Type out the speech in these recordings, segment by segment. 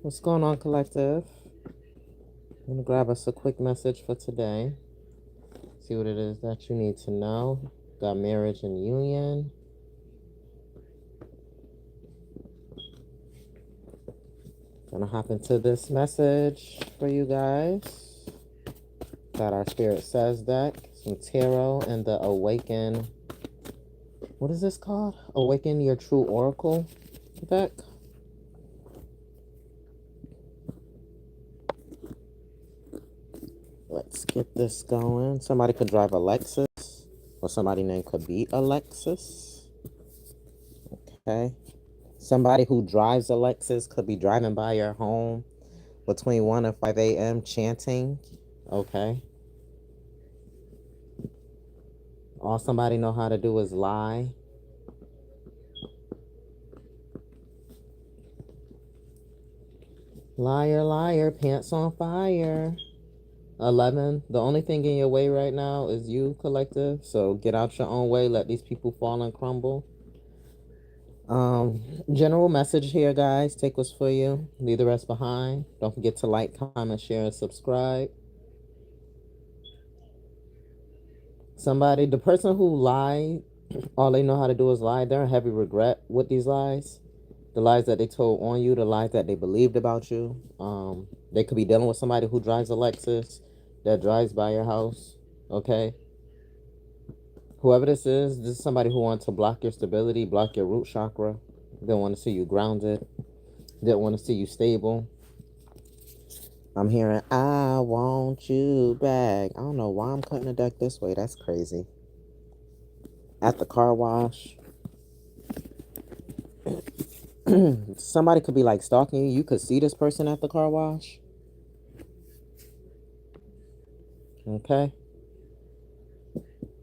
What's going on, collective? I'm gonna grab us a quick message for today. See what it is that you need to know. Got marriage and union. Gonna hop into this message for you guys. Got our Spirit Says deck, some tarot, and the Awaken. What is this called? Awaken Your True Oracle deck. Let's get this going. Somebody could drive a Lexus, or somebody named could be Alexis. Okay. Somebody who drives a Lexus could be driving by your home between 1 and 5 a.m. chanting. Okay. All somebody know how to do is lie. Liar, liar, pants on fire. 11. The only thing in your way right now is you, collective. So get out your own way. Let these people fall and crumble. General message here, guys. Take what's for you. Leave the rest behind. Don't forget to like, comment, share, and subscribe. Somebody, the person who lied, all they know how to do is lie. They're in heavy regret with these lies. The lies that they told on you, the lies that they believed about you. They could be dealing with somebody who drives a Lexus, that drives by your house. Okay. Whoever this is somebody who wants to block your stability, block your root chakra. They don't want to see you grounded. They don't want to see you stable. I'm hearing, I want you back. I don't know why I'm cutting the deck this way. That's crazy. At the car wash. Somebody could be like stalking you. You could see this person at the car wash. Okay.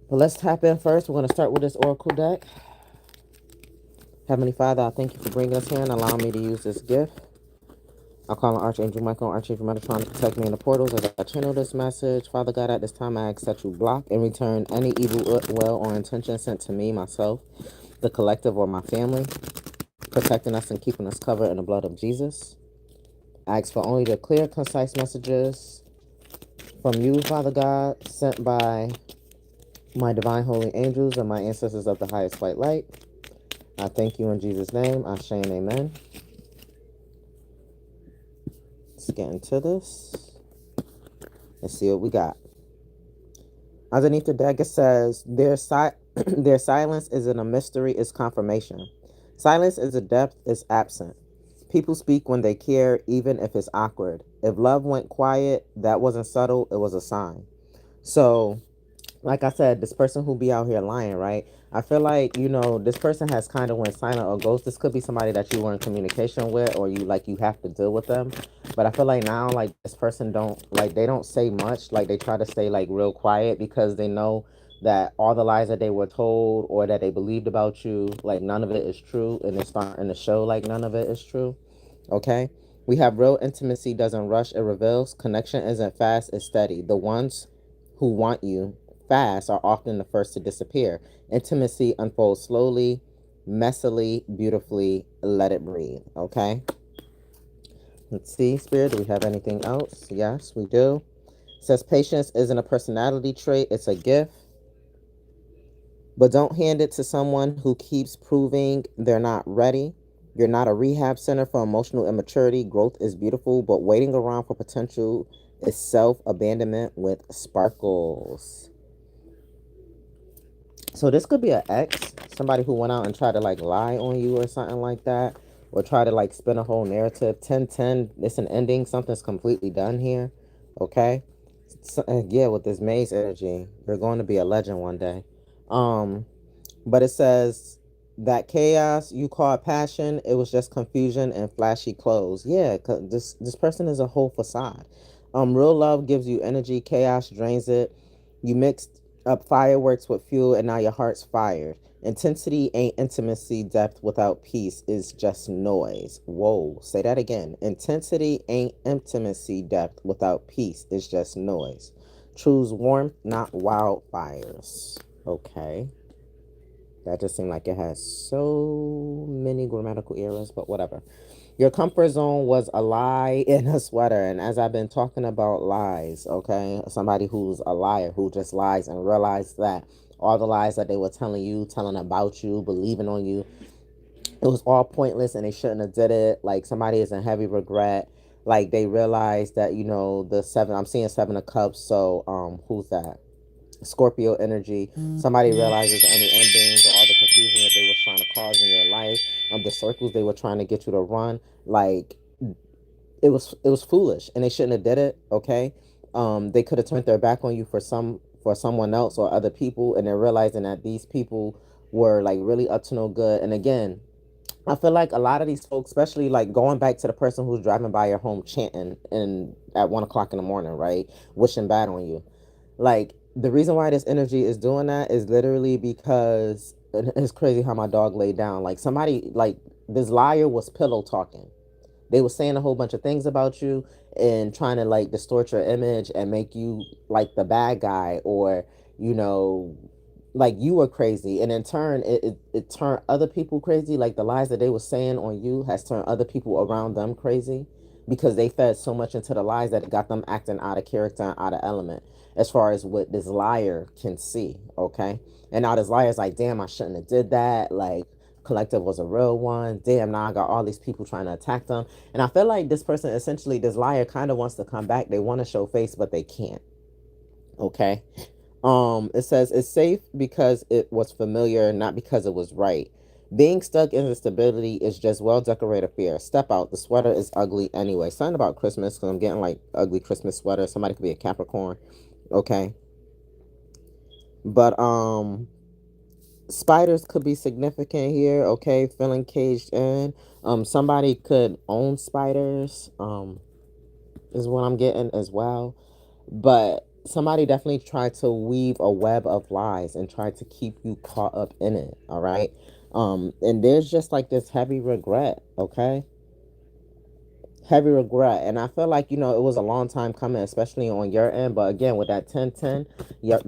But let's tap in first. We're going to start with this Oracle deck. Heavenly Father, I thank you for bringing us here and allowing me to use this gift. I call on Archangel Michael and Archangel Metatron to protect me in the portals as I channel this message. Father God, at this time I ask that you block and return any evil will or intention sent to me, myself, the collective, or my family, protecting us and keeping us covered in the blood of Jesus. I ask for only the clear, concise messages from you, Father God, sent by my divine holy angels and my ancestors of the highest white light. I thank you in Jesus' name. Ashe and amen. Let's get into this. Let's see what we got. Underneath the deck, it says, their silence isn't a mystery, it's confirmation. Silence is a depth, it's absent. People speak when they care, even if it's awkward. If love went quiet, that wasn't subtle, it was a sign. So, like I said, this person who be out here lying, right? I feel like, this person has kind of went silent or ghost. This could be somebody that you were in communication with, or you have to deal with them. But I feel like now, like, this person they don't say much. Like, they try to stay like real quiet because they know that all the lies that they were told or that they believed about you, like, none of it is true. And it's starting to show like none of it is true. Okay. We have real intimacy doesn't rush, it reveals. Connection isn't fast, it's steady. The ones who want you fast are often the first to disappear. Intimacy unfolds slowly, messily, beautifully. Let it breathe. Okay. Let's see, Spirit. Do we have anything else? Yes, we do. It says patience isn't a personality trait, it's a gift. But don't hand it to someone who keeps proving they're not ready. You're not a rehab center for emotional immaturity. Growth is beautiful, but waiting around for potential is self-abandonment with sparkles. So this could be an ex, somebody who went out and tried to like lie on you or something like that, or try to like spin a whole narrative. 10-10, it's an ending. Something's completely done here. Okay. So, yeah, with this maze energy, you're going to be a legend one day. But it says that chaos you call passion, it was just confusion and flashy clothes. Yeah, 'cause this person is a whole facade. Real love gives you energy, chaos drains it. You mixed up fireworks with fuel and now your heart's fired. Intensity ain't intimacy, depth without peace is just noise. Whoa, say that again. Intensity ain't intimacy, depth without peace is just noise. Choose warmth, not wildfires. Okay. That just seemed like it has so many grammatical errors, but whatever. Your comfort zone was a lie in a sweater. And as I've been talking about lies, okay, somebody who's a liar who just lies and realize that all the lies that they were telling you, telling about you, believing on you, it was all pointless and they shouldn't have did it. Like somebody is in heavy regret. Like they realized that, the seven, I'm seeing seven of cups. So who's that? Scorpio energy. Somebody realizes any endings or all the confusion that they were trying to cause in your life, the circles they were trying to get you to run, like it was foolish and they shouldn't have did it. Okay, they could have turned their back on you for someone else or other people, and they're realizing that these people were like really up to no good. And again, I feel like a lot of these folks, especially like going back to the person who's driving by your home chanting and at 1 o'clock in the morning, right, wishing bad on you. Like the reason why this energy is doing that is literally because it's crazy how my dog laid down. Like somebody, like this liar was pillow talking. They were saying a whole bunch of things about you and trying to like distort your image and make you like the bad guy, or you know like you were crazy, and in turn it turned other people crazy. Like the lies that they were saying on you has turned other people around them crazy because they fed so much into the lies that it got them acting out of character and out of element as far as what this liar can see. Okay, and now this liar is like, damn, I shouldn't have did that. Like collective was a real one. Damn, now I got all these people trying to attack them. And I feel like this person, essentially this liar, kind of wants to come back. They want to show face but they can't. Okay, it says it's safe because it was familiar, not because it was right. Being stuck in instability is just well decorated fear. Step out. The sweater is ugly anyway. Something about Christmas, because I'm getting like ugly Christmas sweater. Somebody could be a Capricorn. Okay, but spiders could be significant here. Okay, feeling caged in. Somebody could own spiders. Is what I'm getting as well. But somebody definitely tried to weave a web of lies and tried to keep you caught up in it. All right. And there's just like this heavy regret. Okay, heavy regret. And I feel like, it was a long time coming, especially on your end. But again, with that 1010,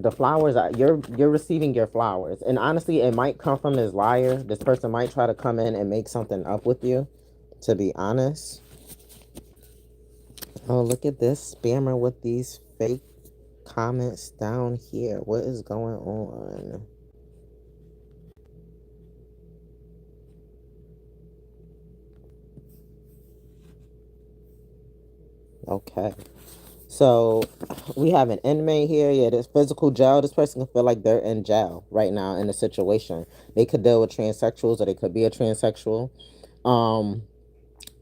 the flowers are, you're receiving your flowers. And honestly, it might come from this liar. This person might try to come in and make something up with you, to be honest. Oh, look at this spammer with these fake comments down here. What is going on? Okay. So we have an inmate here. Yeah, this physical jail. This person can feel like they're in jail right now in a situation. They could deal with transsexuals, or they could be a transsexual. Um,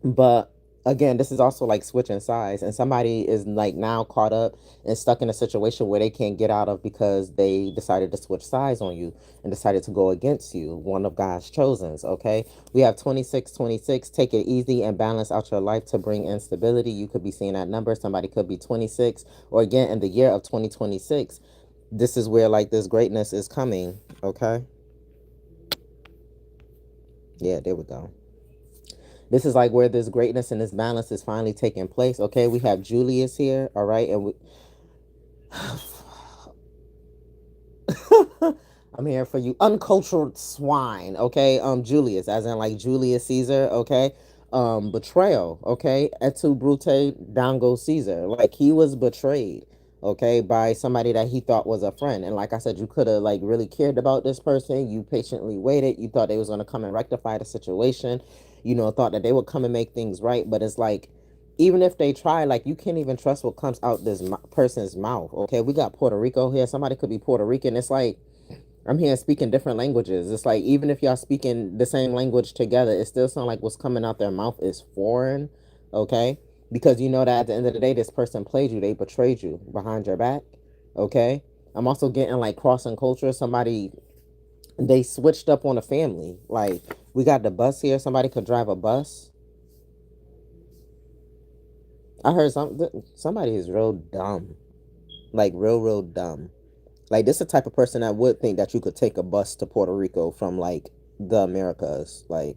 But again, this is also like switching sides, and somebody is like now caught up and stuck in a situation where they can't get out of because they decided to switch sides on you and decided to go against you. One of God's chosens. Okay, we have 2626. Take it easy and balance out your life to bring instability. You could be seeing that number. Somebody could be 26, or again in the year of 2026. This is where like this greatness is coming. Okay, yeah, there we go. This is like where this greatness and this balance is finally taking place. Okay, we have Julius here. All right, and we I'm here for you, uncultured swine. Okay, Julius, as in like Julius Caesar. Okay, betrayal. Okay, et tu brute, down goes Caesar. Like he was betrayed. Okay, by somebody that he thought was a friend, and like I said, you could have like really cared about this person. You patiently waited. You thought they was gonna come and rectify the situation. Thought that they would come and make things right. But it's like, even if they try, like you can't even trust what comes out this person's mouth. Okay, we got Puerto Rico here. Somebody could be Puerto Rican. It's like I'm here speaking different languages. It's like even if y'all speaking the same language together, it still sounds like what's coming out their mouth is foreign. Okay, because you know that at the end of the day, this person played you. They betrayed you behind your back. Okay, I'm also getting like crossing culture. Somebody, they switched up on a family. Like we got the bus here. Somebody could drive a bus. I heard somebody is real dumb, like real dumb. Like this is the type of person that would think that you could take a bus to Puerto Rico from like the Americas, like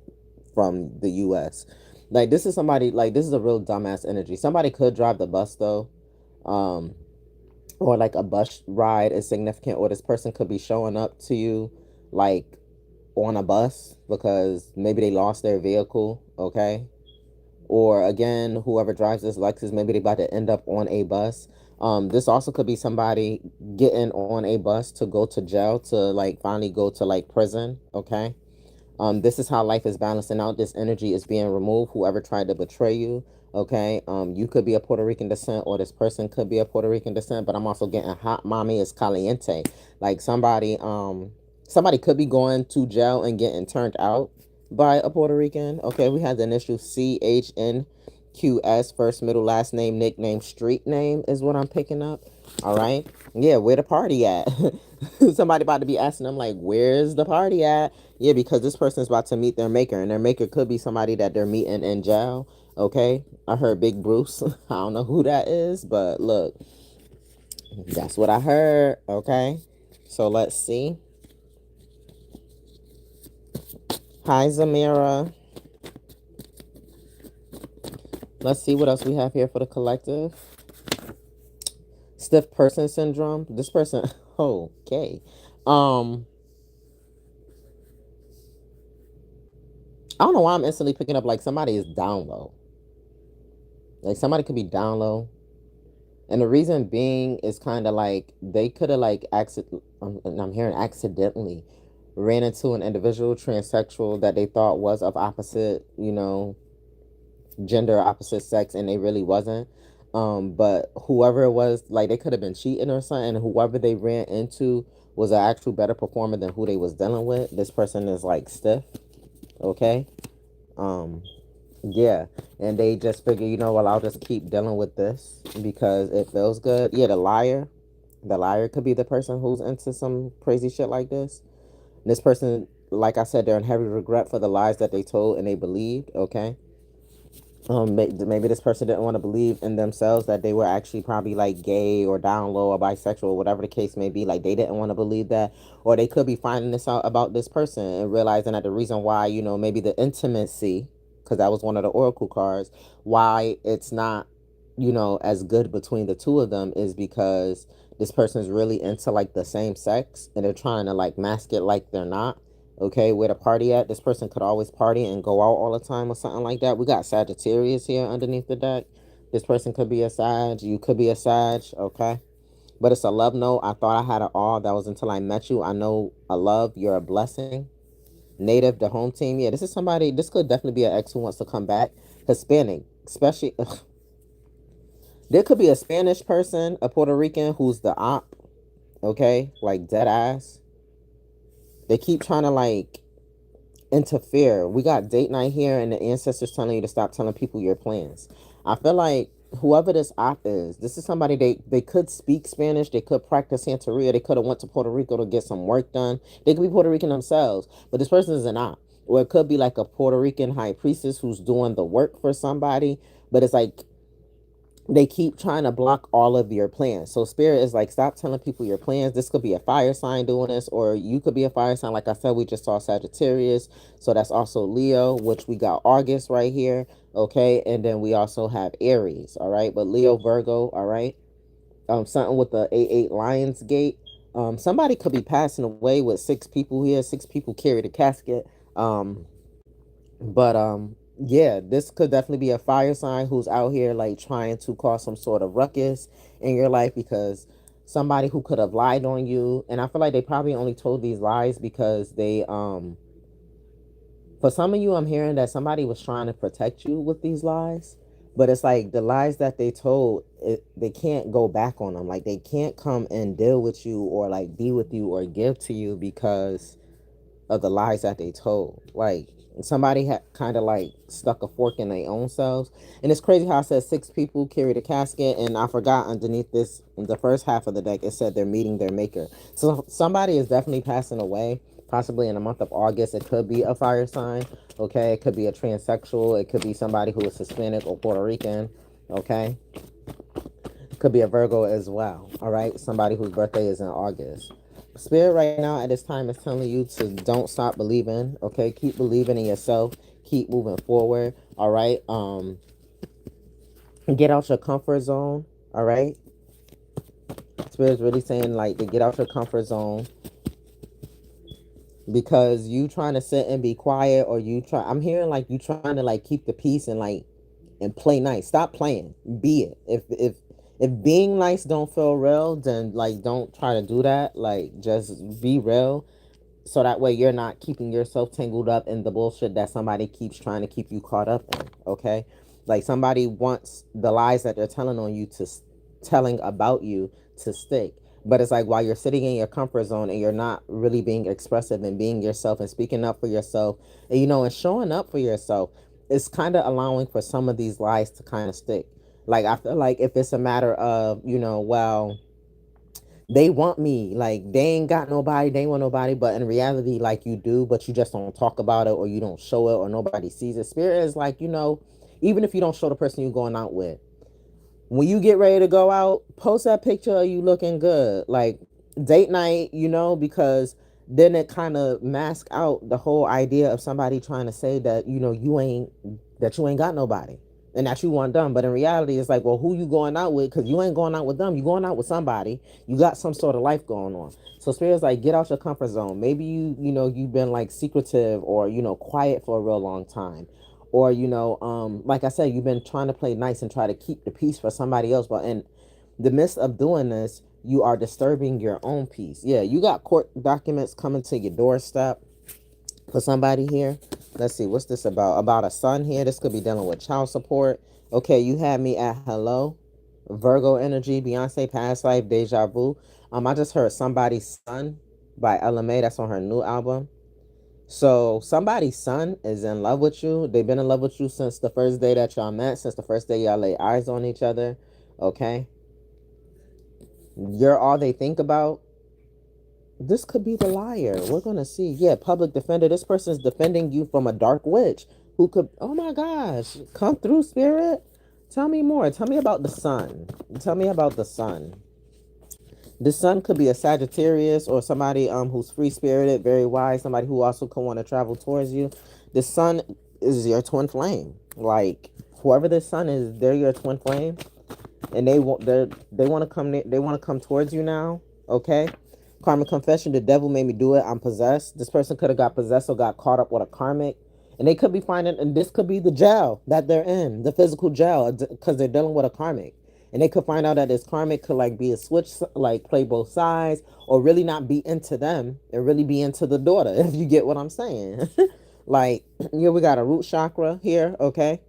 from the U.S. Like this is somebody, like this is a real dumbass energy. Somebody could drive the bus though, um, or like a bus ride is significant, or this person could be showing up to you like on a bus because maybe they lost their vehicle. Okay, or again, whoever drives this Lexus, maybe they about to end up on a bus. This also could be somebody getting on a bus to go to jail, to like finally go to like prison. Okay. This is how life is balancing out. This energy is being removed. Whoever tried to betray you, okay? You could be a Puerto Rican descent, or this person could be a Puerto Rican descent, but I'm also getting hot mommy is caliente. Like somebody could be going to jail and getting turned out by a Puerto Rican. Okay, we had the initial CHNQS, first, middle, last name, nickname, street name is what I'm picking up. All right. Yeah, where the party at? Somebody about to be asking them like, where's the party at? Yeah, because this person's about to meet their maker, and their maker could be somebody that they're meeting in jail. Okay. I heard Big Bruce. I don't know who that is, but look, that's what I heard. Okay. So let's see. Hi, Zamira. Let's see what else we have here for the collective. Stiff person syndrome. This person, okay. I don't know why I'm instantly picking up like somebody is down low. Like somebody could be down low. And the reason being is kind of like they could have like I'm hearing accidentally ran into an individual transsexual that they thought was of opposite, gender, opposite sex, and they really wasn't. But whoever it was, like they could have been cheating or something. And whoever they ran into was an actual better performer than who they was dealing with. This person is like stiff, okay? Yeah, and they just figure, well, I'll just keep dealing with this because it feels good. Yeah, the liar could be the person who's into some crazy shit like this. This person, like I said, they're in heavy regret for the lies that they told and they believed. Okay. Maybe this person didn't want to believe in themselves that they were actually probably like gay or down low or bisexual, or whatever the case may be. Like they didn't want to believe that, or they could be finding this out about this person and realizing that the reason why, maybe the intimacy, because that was one of the oracle cards, why it's not, as good between the two of them is because this person is really into like the same sex and they're trying to like mask it like they're not. Okay, where the party at? This person could always party and go out all the time or something like that. We got Sagittarius here underneath the deck. This person could be a Sag. You could be a Sag. Okay, but it's a love note. I thought I had it all. That was until I met you. I know a love. You're a blessing. Native, the home team. Yeah, this is somebody. This could definitely be an ex who wants to come back. Hispanic, especially. There could be a Spanish person, a Puerto Rican who's the op. Okay, like dead ass. They keep trying to like interfere. We got date night here, and the ancestors telling you to stop telling people your plans. I feel like whoever this op is, this is somebody they could speak Spanish, they could practice Santeria, they could have went to Puerto Rico to get some work done. They could be Puerto Rican themselves, but this person is an op. Or it could be like a Puerto Rican high priestess who's doing the work for somebody, but it's like they keep trying to block all of your plans. So spirit is like, stop telling people your plans. This could be a fire sign doing this, or you could be a fire sign. Like I said, we just saw Sagittarius. So that's also Leo, which we got August right here. Okay. And then we also have Aries. All right. But Leo, Virgo. All right. Something with the 8-8 Lions Gate. Somebody could be passing away with 6 people here. 6 people carry the casket. But yeah, this could definitely be a fire sign who's out here like trying to cause some sort of ruckus in your life because somebody who could have lied on you. And I feel like they probably only told these lies because they for some of you, I'm hearing that somebody was trying to protect you with these lies. But it's like the lies that they told, they can't go back on them. Like they can't come and deal with you or like be with you or give to you because of the lies that they told. Like somebody had kind of like stuck a fork in their own selves. And it's crazy how I said 6 people carried a casket, and I forgot underneath this, in the first half of the deck, it said they're meeting their maker. So somebody is definitely passing away, possibly in the month of August. It could be a fire sign, okay? It could be a transsexual. It could be somebody who is Hispanic or Puerto Rican, okay? Could be a Virgo as well, all right? Somebody whose birthday is in August. Spirit right now at this time is telling you to don't stop believing, okay? Keep believing in yourself. Keep moving forward, all right? Get out your comfort zone, all right? Spirit's really saying like to get out your comfort zone because you trying to sit and be quiet, or I'm hearing like you trying to like keep the peace and like and play nice. Stop playing. Be it. If being nice don't feel real, then like don't try to do that. Like just be real, so that way you're not keeping yourself tangled up in the bullshit that somebody keeps trying to keep you caught up in. Okay, like somebody wants the lies that they're telling on you to telling about you to stick, but it's like while you're sitting in your comfort zone and you're not really being expressive and being yourself and speaking up for yourself, and and showing up for yourself, it's kind of allowing for some of these lies to kind of stick. Like I feel like if it's a matter of well, they want me, like they ain't got nobody, they ain't want nobody, but in reality, like you do, but you just don't talk about it, or you don't show it, or nobody sees it. Spirit is like, even if you don't show the person you're going out with, when you get ready to go out, post that picture of you looking good, like date night, because then it kind of mask out the whole idea of somebody trying to say that you ain't got nobody and that you want them. But in reality, it's like, well, who you going out with? Because you ain't going out with them. You going out with somebody. You got some sort of life going on. So spirit's like, get out your comfort zone. Maybe you've been like secretive or quiet for a real long time, or like I said, you've been trying to play nice and try to keep the peace for somebody else, but in the midst of doing this, you are disturbing your own peace. Yeah, you got court documents coming to your doorstep for somebody here. Let's see, what's this about a son here. This could be dealing with child support. Okay, you had me at hello, Virgo energy, Beyonce, past life, deja vu. I just heard Somebody's Son by LMA. That's on her new album. So somebody's son is in love with you. They've been in love with you since the first day that y'all met, since the first day y'all lay eyes on each other. Okay, you're all they think about. This could be the liar. We're gonna see. Yeah, public defender. This person's defending you from a dark witch who could, oh my gosh, come through, spirit. Tell me more. Tell me about the sun. Tell me about the sun. The sun could be a Sagittarius or somebody who's free spirited, very wise, somebody who also could want to travel towards you. The sun is your twin flame. Like whoever the sun is, they're your twin flame, and they want to come towards you now. Okay. Karmic confession: the devil made me do it. I'm possessed. This person could have got possessed or got caught up with a karmic, and they could be finding, and this could be the jail that they're in, the physical jail, because they're dealing with a karmic. And they could find out that this karmic could like be a switch, like play both sides, or really not be into them and really be into the daughter, if you get what I'm saying. Like, we got a root chakra here, okay?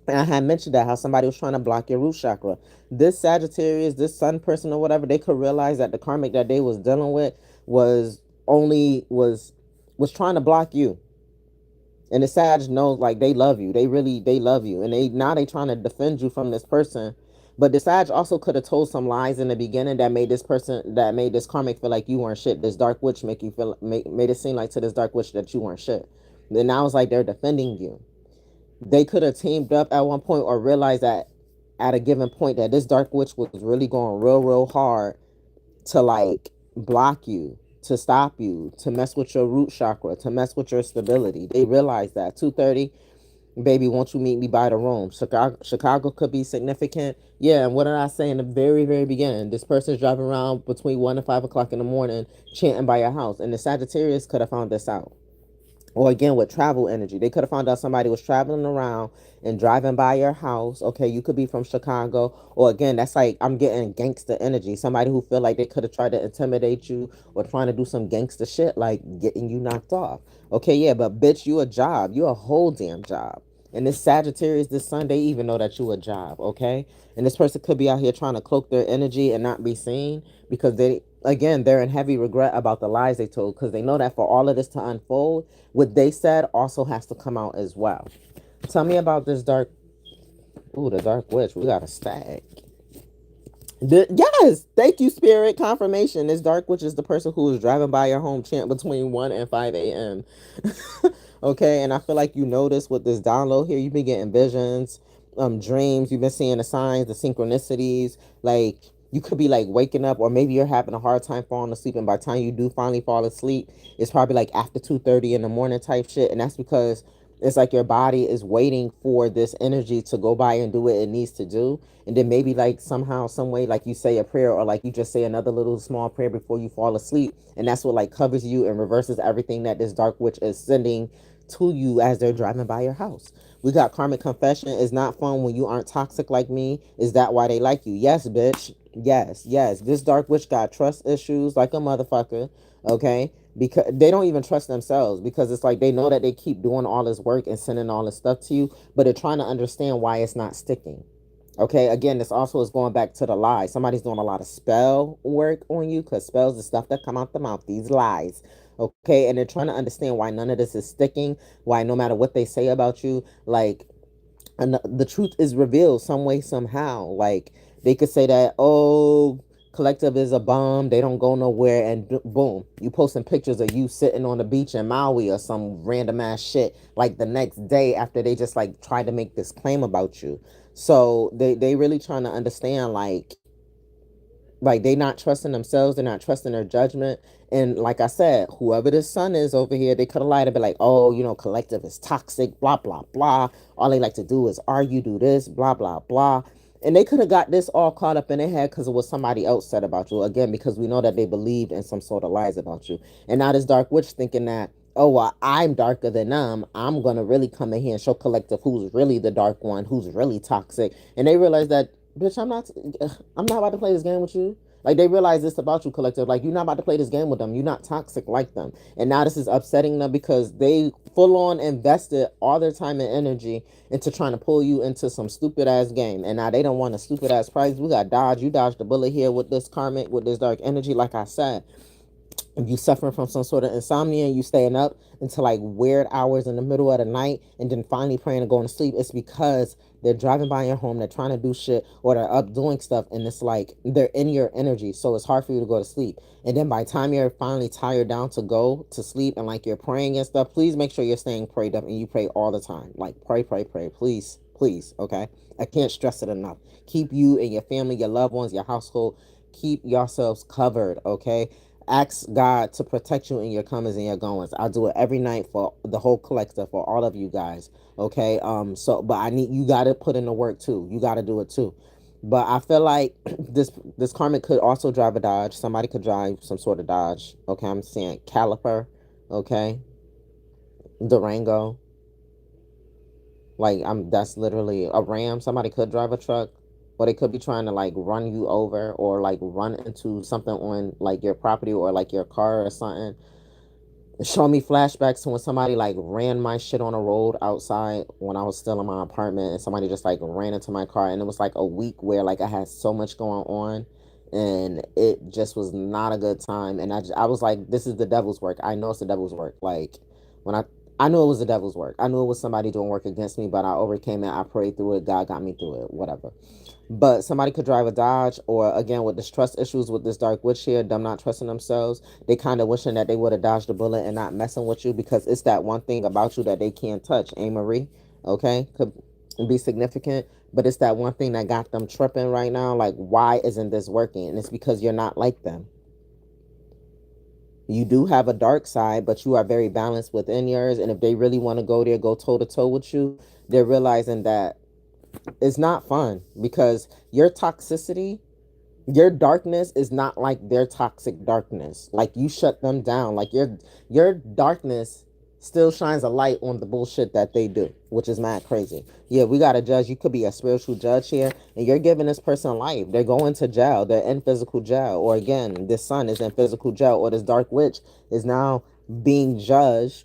And I had mentioned that how somebody was trying to block your root chakra. This Sagittarius, this sun person or whatever, they could realize that the karmic that they was dealing with was only was trying to block you. And the Sag knows, like, they love you, and they trying to defend you from this person. But the Sag also could have told some lies in the beginning that made this karmic feel like you weren't shit. This dark witch made it seem like to this dark witch that you weren't shit. Then now it's like they're defending you. They could have teamed up at one point or realized that at a given point that this dark witch was really going real hard to like block you, to stop you, to mess with your root chakra, to mess with your stability. They realized that. 2:30, baby, won't you meet me by the room? Chicago could be significant. Yeah, and what did I say in the very, very beginning? This person's driving around between 1 and 5 o'clock in the morning chanting by your house. And the Sagittarius could have found this out. Or again, with travel energy, they could have found out somebody was traveling around and driving by your house. Okay, you could be from Chicago. Or again, that's like, I'm getting gangster energy. Somebody who feel like they could have tried to intimidate you or trying to do some gangster shit, like getting you knocked off. Okay, yeah, but bitch, you a job. You a whole damn job. And this Sagittarius, this Sunday, even know that you a job, okay? And this person could be out here trying to cloak their energy and not be seen because they're in heavy regret about the lies they told, because they know that for all of this to unfold, what they said also has to come out as well. Tell me about this the dark witch. We got a stag. Yes, thank you, spirit confirmation. This dark witch is the person who is driving by your home chant between 1 and 5 a.m. Okay, and I feel like you notice with this download here, you've been getting visions, dreams. You've been seeing the signs, the synchronicities. Like you could be like waking up, or maybe you're having a hard time falling asleep, and by the time you do finally fall asleep, it's probably like after 2:30 in the morning type shit. And that's because it's like your body is waiting for this energy to go by and do what it needs to do. And then maybe like somehow, some way, like you say a prayer, or like you just say another little small prayer before you fall asleep. And that's what like covers you and reverses everything that this dark witch is sending to you as they're driving by your house. We got karmic confession. It's not fun when you aren't toxic like me. Is that why they like you? Yes, bitch. Yes, yes. This dark witch got trust issues like a motherfucker. Okay, because they don't even trust themselves, because it's like they know that they keep doing all this work and sending all this stuff to you, but they're trying to understand why it's not sticking. Okay, again, this also is going back to the lies. Somebody's doing a lot of spell work on you, because spells, the stuff that come out the mouth, these lies. Okay, and they're trying to understand why none of this is sticking, why no matter what they say about you, like, and the truth is revealed some way, somehow. Like, they could say that, oh, collective is a bomb, they don't go nowhere, and boom, you posting pictures of you sitting on the beach in Maui or some random ass shit, like the next day after they just like tried to make this claim about you. So they really trying to understand, like they not trusting themselves, they're not trusting their judgment. And like I said, whoever this son is over here, they could have lied to be like, oh, collective is toxic, blah blah blah, all they like to do is argue, do this, blah blah blah. And they could have got this all caught up in their head because it was somebody else said about you, again, because we know that they believed in some sort of lies about you. And now this dark witch thinking that, oh well, I'm darker than them, I'm gonna really come in here and show collective who's really the dark one, who's really toxic. And they realize that, bitch, I'm not about to play this game with you. Like, they realize this about you, collective. Like, you're not about to play this game with them. You're not toxic like them. And now this is upsetting them because they full on invested all their time and energy into trying to pull you into some stupid ass game. And now they don't want a stupid ass prize. We got dodge. You dodged the bullet here with this karmic, with this dark energy. Like I said, if you suffering from some sort of insomnia and you staying up until like weird hours in the middle of the night and then finally praying to go to sleep, it's because they're driving by your home, they're trying to do shit, or they're up doing stuff, and it's like they're in your energy, so it's hard for you to go to sleep. And then by the time you're finally tired down to go to sleep and like you're praying and stuff, please make sure you're staying prayed up and you pray all the time. Like, pray, pray, pray, please, please. Okay, I can't stress it enough. Keep you and your family, your loved ones, your household, keep yourselves covered. Okay, ask God to protect you in your comings and your goings. I do it every night for the whole collective, for all of you guys. Okay. So, but I need, you got to put in the work too. You got to do it too. But I feel like this karmic could also drive a Dodge. Somebody could drive some sort of Dodge. Okay, I'm saying Caliper. Okay, Durango. Like, that's literally a Ram. Somebody could drive a truck, or they could be trying to like run you over or like run into something on like your property or like your car or something. Show me flashbacks to when somebody like ran my shit on a road outside when I was still in my apartment, and somebody just like ran into my car, and it was like a week where like I had so much going on and it just was not a good time. And I was like, this is the devil's work. I know it's the devil's work. Like, when I knew it was the devil's work. I knew it was somebody doing work against me, but I overcame it. I prayed through it. God got me through it. Whatever. But somebody could drive a Dodge, or again, with this trust issues with this dark witch here, them not trusting themselves, they kind of wishing that they would have dodged the bullet and not messing with you, because it's that one thing about you that they can't touch. Marie, okay, could be significant, but it's that one thing that got them tripping right now. Like, why isn't this working? And it's because you're not like them. You do have a dark side, but you are very balanced within yours. And if they really want to go there, go toe to toe with you, they're realizing that it's not fun, because your toxicity, your darkness is not like their toxic darkness. Like, you shut them down. Like, your darkness still shines a light on the bullshit that they do, which is mad crazy. Yeah, we got a judge. You could be a spiritual judge here, and you're giving this person life. They're going to jail. They're in physical jail. Or again, this son is in physical jail, or this dark witch is now being judged,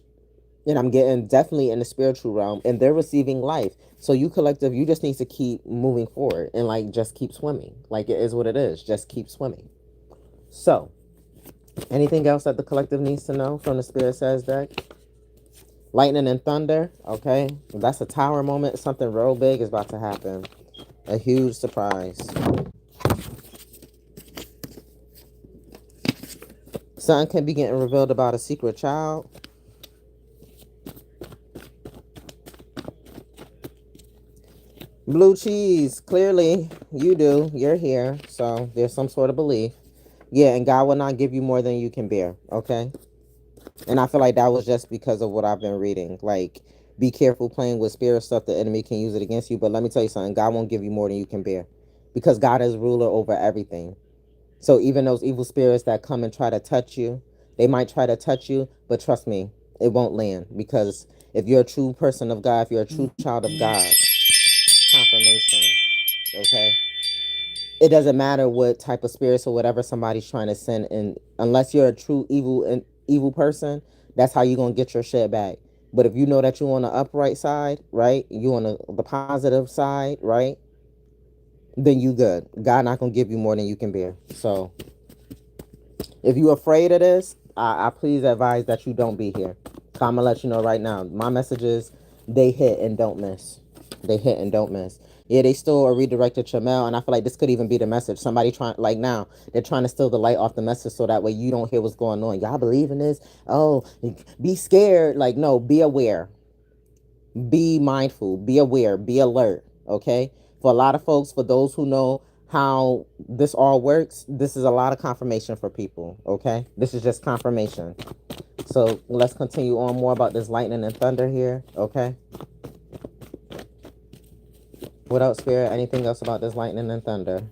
and I'm getting definitely in the spiritual realm, and they're receiving life. So you collective, you just need to keep moving forward and like just keep swimming. Like, it is what it is. Just keep swimming. So, anything else that the collective needs to know from the Spirit Says deck? Lightning and thunder. Okay, that's a tower moment. Something real big is about to happen. A huge surprise. Something can be getting revealed about a secret child. Blue cheese, clearly you do. You're here, so there's some sort of belief. Yeah, and God will not give you more than you can bear, okay? And I feel like that was just because of what I've been reading. Like, be careful playing with spirit stuff. The enemy can use it against you. But let me tell you something. God won't give you more than you can bear, because God is ruler over everything. So even those evil spirits that come and try to touch you, they might try to touch you, but trust me, it won't land, because If you're a true person of God, if you're a true child of God, confirmation, okay? It doesn't matter what type of spirits or whatever somebody's trying to send, and unless you're a true evil person, that's how you're gonna get your shit back. But if you know that you're on the upright side, right? You on the positive side, right? Then you good. God not gonna give you more than you can bear. So if you afraid of this, I please advise that you don't be here. So I'm gonna let you know right now. My messages, they hit and don't miss. They hit and don't miss. Yeah, they still are redirected your mail, and I feel like this could even be the message. Somebody trying, like now, they're trying to steal the light off the message so that way you don't hear what's going on. Y'all believe in this? Oh, be scared. Like, no, be aware. Be mindful, be aware, be alert. Okay, for a lot of folks, for those who know how this all works, this is a lot of confirmation for people. Okay, this is just confirmation. So let's continue on more about this lightning and thunder here. Okay, what else, Spirit? Anything else about this lightning and thunder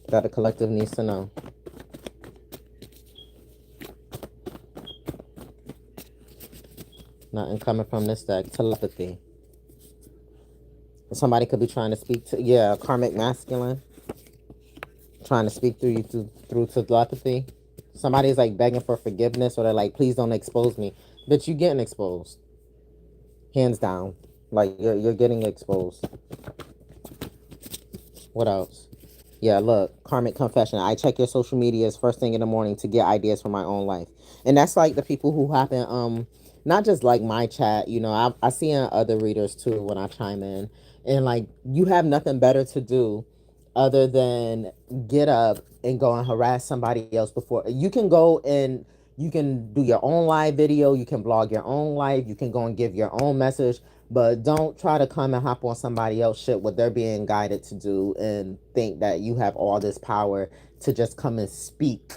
that the collective needs to know? Nothing coming from this deck. Telepathy. Somebody could be trying to speak to, yeah, karmic masculine, trying to speak through you through telepathy. Somebody's like begging for forgiveness, or they're like, please don't expose me. But you getting exposed. Hands down. Like you're getting exposed. What else? Yeah, look, karmic confession. I check your social medias first thing in the morning to get ideas for my own life. And that's like the people who happen, not just like my chat, you know, I see in other readers too when I chime in. And like you have nothing better to do other than get up and go and harass somebody else before you can go, and you can do your own live video, you can blog your own life, you can go and give your own message, but don't try to come and hop on somebody else shit what they're being guided to do and think that you have all this power to just come and speak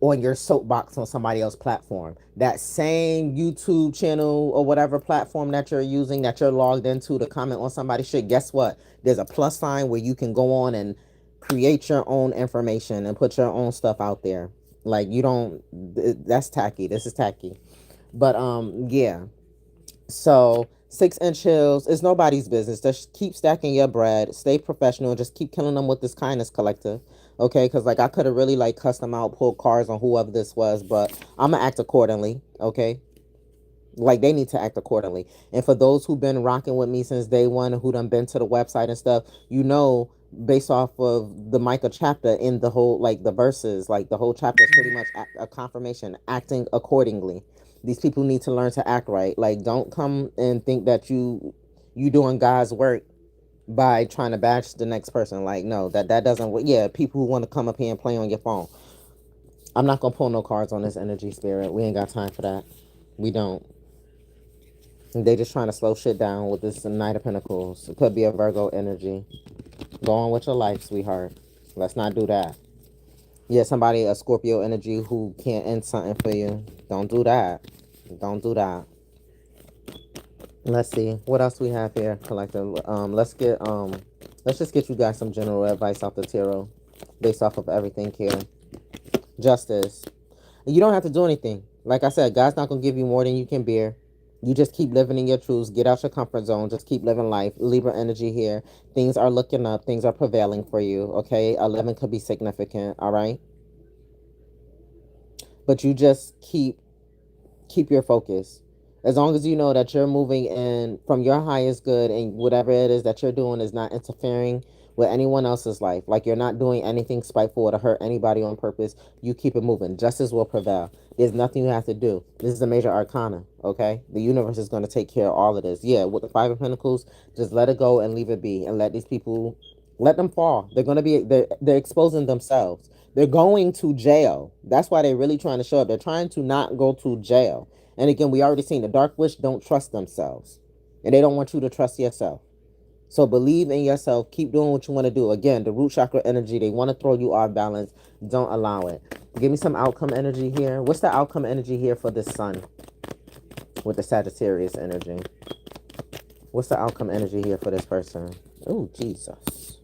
on your soapbox on somebody else's platform. That same YouTube channel or whatever platform that you're using, that you're logged into to comment on somebody's shit, guess what? There's a plus sign where you can go on and create your own information and put your own stuff out there. Like you don't, that's tacky. This is tacky. But yeah. So 6-inch heels is nobody's business. Just keep stacking your bread. Stay professional. Just keep killing them with this kindness collective. Okay, because like I could have really like cussed them out, pulled cards on whoever this was, but I'm gonna act accordingly. Okay, like they need to act accordingly. And for those who've been rocking with me since day one, who done been to the website and stuff, you know, based off of the Micah chapter in the whole, like the verses, like the whole chapter is pretty much a confirmation, acting accordingly. These people need to learn to act right. Like don't come and think that you doing God's work by trying to bash the next person. Like no, that doesn't work. Yeah, people who want to come up here and play on your phone. I'm not gonna pull no cards on this energy, Spirit. We ain't got time for that. We don't. They just trying to slow shit down with this Knight of Pentacles. It could be a Virgo energy. Go on with your life, sweetheart. Let's not do that. Yeah, somebody, a Scorpio energy who can't end something for you. Don't do that. Don't do that. Let's see. What else we have here, collective? Let's just get you guys some general advice off the tarot based off of everything here. Justice. You don't have to do anything. Like I said, God's not going to give you more than you can bear. You just keep living in your truths. Get out your comfort zone. Just keep living life. Libra energy here. Things are looking up. Things are prevailing for you. Okay. 11 could be significant. All right. But you just keep your focus. As long as you know that you're moving in from your highest good, and whatever it is that you're doing is not interfering with anyone else's life. Like you're not doing anything spiteful to hurt anybody on purpose. You keep it moving. Justice will prevail. There's nothing you have to do. This is a major arcana, okay? The universe is going to take care of all of this. Yeah, with the Five of Pentacles, just let it go and leave it be, and let these people, let them fall. They're going to be, they're exposing themselves. They're going to jail. That's why they're really trying to show up. They're trying to not go to jail. And again, we already seen the Dark Witch don't trust themselves. And they don't want you to trust yourself. So believe in yourself. Keep doing what you want to do. Again, the root chakra energy, they want to throw you off balance. Don't allow it. Give me some outcome energy here. What's the outcome energy here for this sun with the Sagittarius energy? What's the outcome energy here for this person? Oh, Jesus.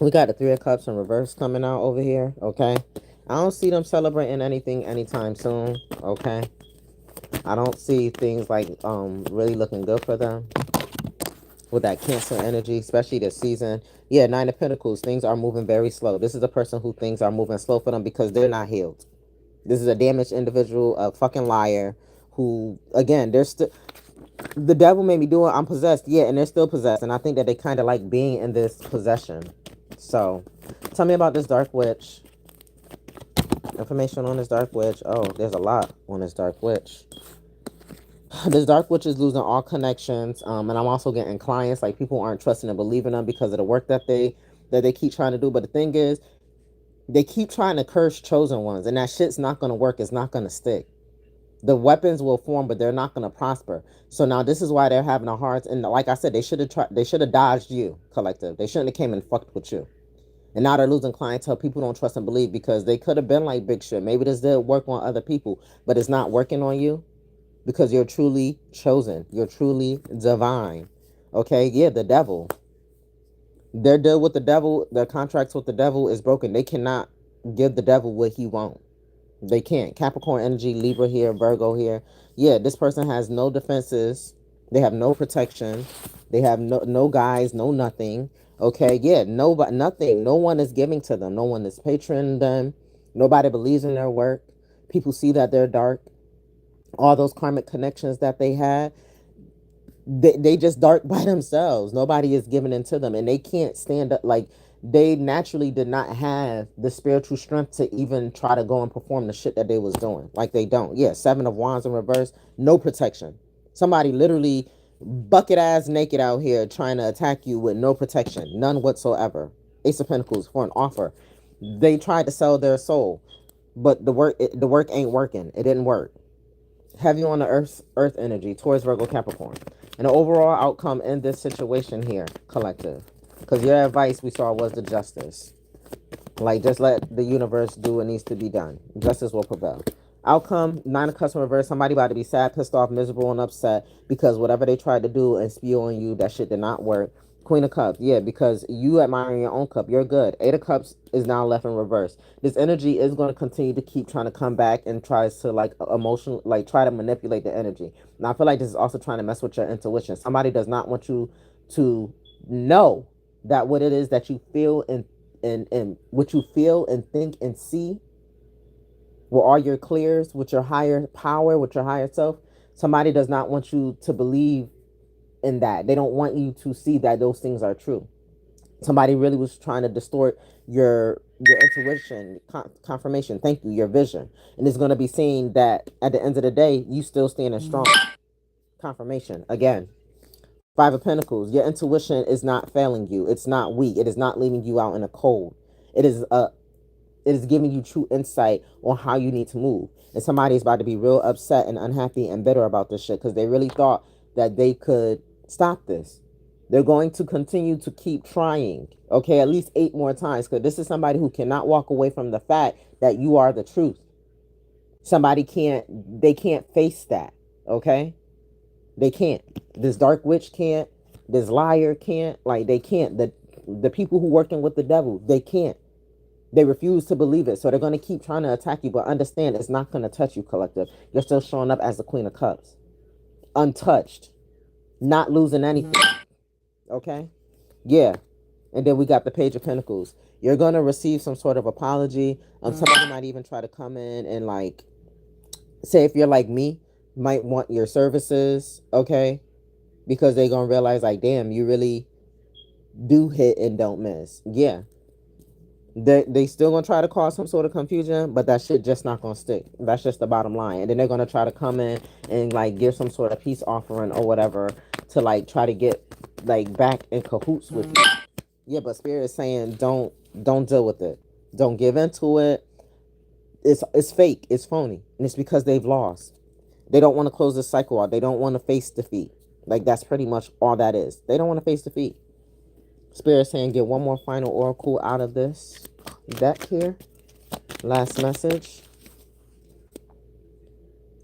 We got the Three of Cups in reverse coming out over here, okay? I don't see them celebrating anything anytime soon, okay? I don't see things like really looking good for them with that Cancer energy, especially this season. Yeah, Nine of Pentacles, things are moving very slow. This is a person who things are moving slow for them because they're not healed. This is a damaged individual, a fucking liar who, again, they're still, the devil made me do it. I'm possessed. Yeah, and they're still possessed. And I think that they kind of like being in this possession. So, tell me about this dark witch. Information on this dark witch. Oh, there's a lot on this dark witch. This dark witch is losing all connections, and I'm also getting clients like people aren't trusting and believing them because of the work that they keep trying to do. But the thing is, they keep trying to curse chosen ones, and that shit's not gonna work. It's not gonna stick. The weapons will form, but they're not gonna prosper. So now this is why they're having a hard. And like I said, they should have tried. They should have dodged you, collective. They shouldn't have came and fucked with you. And now they're losing clientele. People don't trust and believe because they could have been like big shit. Maybe this did work on other people, but it's not working on you because you're truly chosen. You're truly divine. Okay? Yeah, the devil. Their deal with the devil, their contracts with the devil is broken. They cannot give the devil what he wants. They can't. Capricorn energy, Libra here, Virgo here. Yeah, this person has no defenses. They have no protection. They have no guys, no nothing. Okay, yeah, nobody, nothing. No one is giving to them. No one is patroning them. Nobody believes in their work. People see that they're dark. All those karmic connections that they had, they just dark by themselves. Nobody is giving into them, and they can't stand up. Like, they naturally did not have the spiritual strength to even try to go and perform the shit that they was doing. Like, they don't. Yeah, Seven of Wands in reverse, no protection. Somebody literally bucket ass naked out here trying to attack you with no protection, none whatsoever. Ace of Pentacles for an offer. They tried to sell their soul, but the work ain't working. It didn't work. Heavy on the earth energy towards Virgo, Capricorn. And the overall outcome in this situation here, collective, because your advice we saw was the justice. Like, just let the universe do what needs to be done. Justice will prevail. Outcome, Nine of Cups in reverse. Somebody about to be sad, pissed off, miserable, and upset because whatever they tried to do and spew on you, that shit did not work. Queen of Cups, yeah, because you admiring your own cup, you're good. Eight of Cups is now left in reverse. This energy is going to continue to keep trying to come back and tries to, like, emotional, like, try to manipulate the energy. Now, I feel like this is also trying to mess with your intuition. Somebody does not want you to know that what it is that you feel and what you feel and think and see, with all your clears, with your higher power, with your higher self. Somebody does not want you to believe in that. They don't want you to see that those things are true. Somebody really was trying to distort your intuition, confirmation. Thank you, your vision, and it's going to be seen that at the end of the day, you still standing strong. Confirmation again. Five of Pentacles. Your intuition is not failing you. It's not weak. It is not leaving you out in the cold. It is giving you true insight on how you need to move. And somebody's about to be real upset and unhappy and bitter about this shit because they really thought that they could stop this. They're going to continue to keep trying. Okay, at least 8 more times, because this is somebody who cannot walk away from the fact that you are the truth. They can't face that. Okay, they can't. This dark witch can't. This liar can't. Like, they can't. The people who working with the devil, they can't. They refuse to believe it. So they're going to keep trying to attack you. But understand, it's not going to touch you, collective. You're still showing up as the Queen of Cups. Untouched. Not losing anything. Okay? Yeah. And then we got the Page of Pentacles. You're going to receive some sort of apology. Somebody might even try to come in and, like, say if you're like me, might want your services. Okay? Because they're going to realize, like, damn, you really do hit and don't miss. Yeah. They still gonna try to cause some sort of confusion, but that shit just not gonna stick. That's just the bottom line. And then they're gonna try to come in and, like, give some sort of peace offering or whatever to, like, try to get, like, back in cahoots with you. Yeah, but Spirit is saying don't deal with it. Don't give into it. It's fake. It's phony, and it's because they've lost. They don't want to close this cycle out. They don't want to face defeat. Like, that's pretty much all that is. They don't want to face defeat. Spirit saying get one more final oracle out of this deck here. Last message.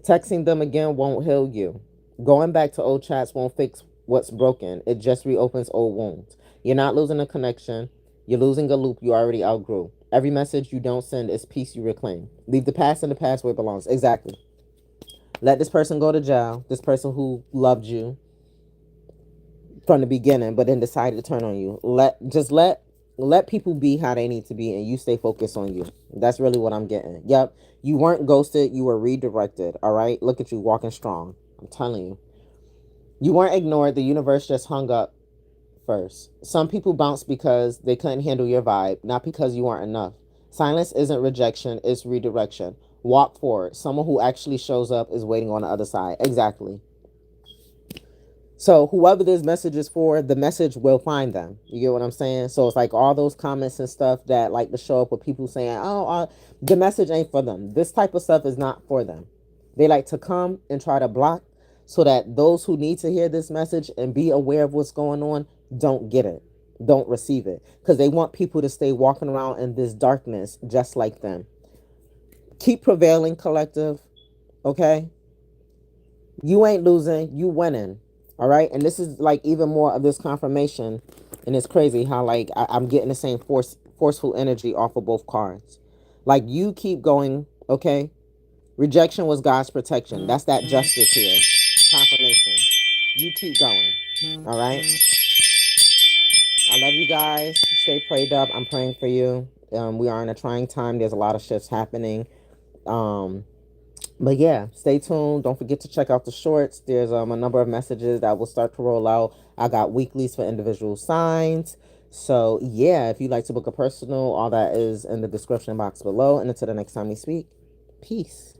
Texting them again won't heal you. Going back to old chats won't fix what's broken. It just reopens old wounds. You're not losing a connection. You're losing a loop you already outgrew. Every message you don't send is peace you reclaim. Leave the past in the past where it belongs. Exactly. Let this person go to jail. This person who loved you from the beginning, but then decided to turn on you. Let people be how they need to be, and you stay focused on you. That's really what I'm getting. Yep, you weren't ghosted. You were redirected. All right, look at you walking strong. I'm telling you, you weren't ignored. The universe just hung up first. Some people bounce because they couldn't handle your vibe, not because you weren't enough. Silence isn't rejection, it's redirection. Walk forward. Someone who actually shows up is waiting on the other side. Exactly. So whoever this message is for, the message will find them. You get what I'm saying? So it's like all those comments and stuff that like to show up with people saying, "Oh, the message ain't for them." This type of stuff is not for them. They like to come and try to block so that those who need to hear this message and be aware of what's going on don't get it, don't receive it, because they want people to stay walking around in this darkness just like them. Keep prevailing, collective. Okay, you ain't losing, you winning. All right, and this is like even more of this confirmation, and it's crazy how like I'm getting the same forceful energy off of both cards. Like you keep going. Okay, rejection was God's protection. That's that justice here. Confirmation. You keep going. All right. I love you guys. Stay prayed up. I'm praying for you. We are in a trying time. There's a lot of shifts happening. Um, but yeah, stay tuned. Don't forget to check out the shorts. There's a number of messages that will start to roll out. I got weeklies for individual signs. So yeah, if you'd like to book a personal, all that is in the description box below. And until the next time we speak, peace.